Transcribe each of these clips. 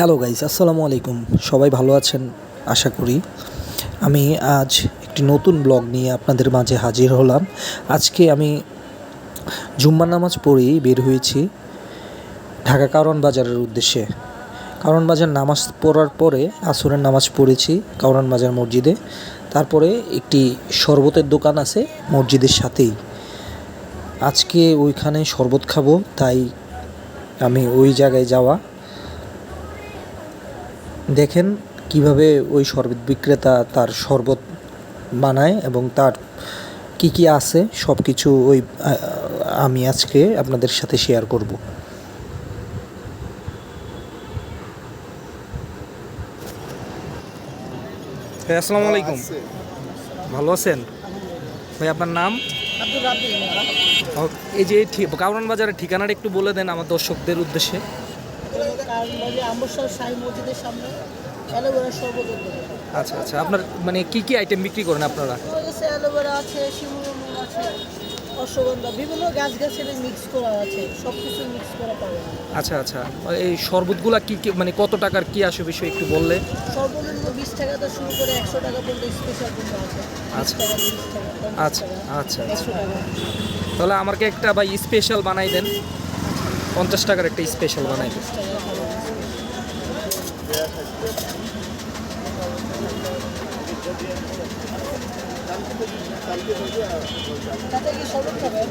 Hello guys, আসসালামু আলাইকুম। সবাই ভালো আছেন আশা করি। আমি আজ একটি নতুন ব্লগ নিয়ে আপনাদের মাঝে হাজির হলাম। আজকে আমি জুম্মার নামাজ পড়েই বের হয়েছি ঢাকা কারওয়ান বাজারের উদ্দেশ্যে। কারওয়ান বাজার নামাজ পড়ার পরে আসরের নামাজ পড়েছি কারওয়ান বাজার মসজিদে। তারপরে একটি শরবতের দোকান আছে মসজিদের সাথেই। আজকে ওইখানে শরবত খাবো, তাই আমি ওই জায়গায় যাওয়া। দেখেন কিভাবে ওই শরবত বিক্রেতা তার শরবত বানায় এবং তার কি কি আছে সব কিছু আমি আজকে আপনাদের সাথে শেয়ার করব। ভাই আসসালামু আলাইকুম, ভালো আছেন ভাই? আপনার নাম? আব্দুর রাব্বিল। এই যে কারওয়ান বাজারের ঠিকানাটা একটু বলে দেন আমার দর্শকদের উদ্দেশ্যে। কারণ বাজে আম্বরসর শাহী মসজিদের সামনে অ্যালোভেরা শরবত উদ্যোগ। আচ্ছা আচ্ছা, আপনার মানে কি কি আইটেম বিক্রি করেন আপনারা? আমার কাছে অ্যালোভেরা আছে, শিমুলমূল আছে, অশ্বগন্ধা, বিভিন্ন গাছের মিক্স করা আছে, সব কিছু মিক্স করা পাবে। আচ্ছা আচ্ছা, এই শরবতগুলা কি কি মানে কত টাকার কি আসে বিষয় একটু বললে? সর্বনিম্ন 20 টাকা থেকে শুরু করে 100 টাকা পর্যন্ত স্পেশাল কিন্তু আছে। আচ্ছা 20 টাকা, 30 টাকা, 50 আচ্ছা টাকা, আচ্ছা 100 টাকা। তাহলে আমাকে একটা ভাই স্পেশাল বানাই দেন, 50 টাকার একটা স্পেশাল বানাই দেন। 50 টাকা ভালো আছে। তাতে কি শরবত খাবেন?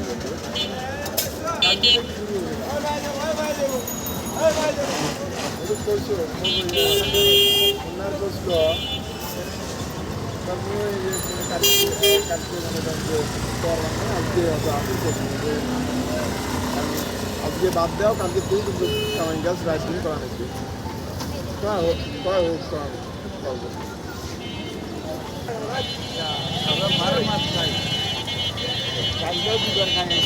আজকে বাদ দেওয়া কালকে তুই কিন্তু কামাই গাছ রাইস মিল করা নাকি করা হোক মাছ খাই কালকেও দুবার খাই।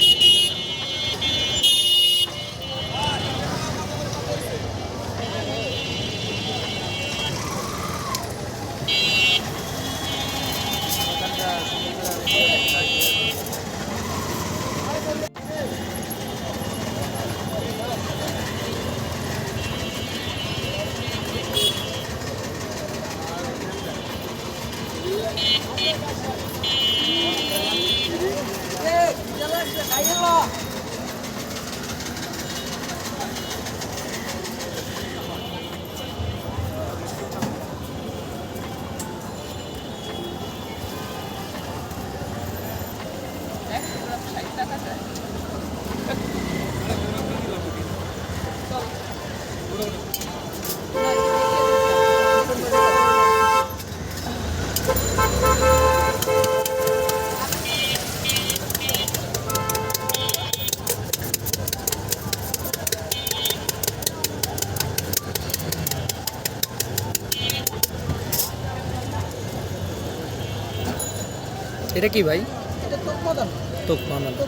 এটা কি ভাই? এটা তো প্রধান। তোপ বানানো।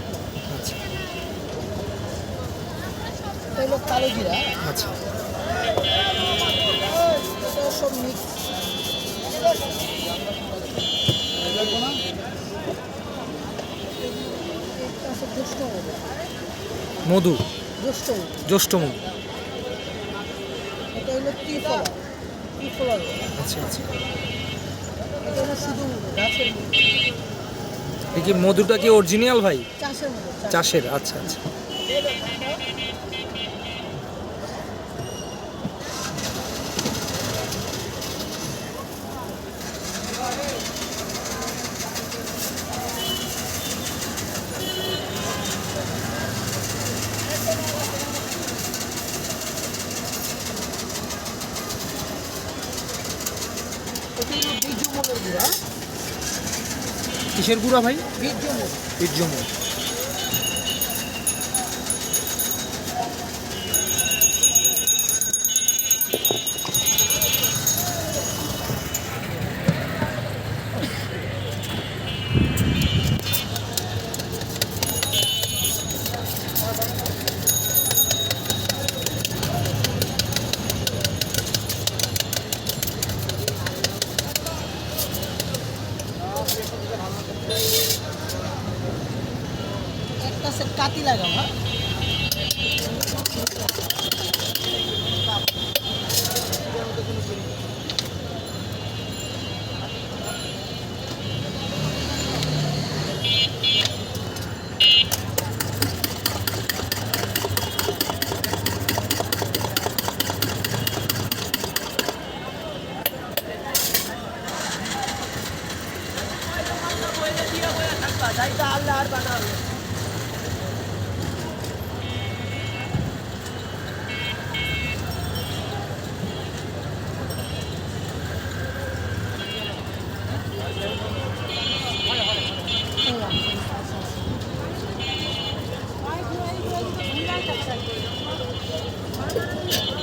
আচ্ছা এটা হলো কালো জিরা, আচ্ছা এটা সব মিক্স। এটা আছে জ্যৈষ্ঠ মধু, মধু, জ্যৈষ্ঠ মধু। জ্যৈষ্ঠ মধু। এটা হলো ত্রিফলার। আচ্ছা আচ্ছা, এটা হলো শুধু মধু, গাছের মধু, এই কি মধুটা কি অরিজিনাল ভাই? চাষের মধু। চাষের? আচ্ছা আচ্ছা। এটা হলো বীর্যমূলের গুঁড়া, কিসের গুঁড়া ভাই? বীর্যমূল। বীর্যমূল। একটা আছে কাতি লাগাম, হ্যাঁ। Thank you.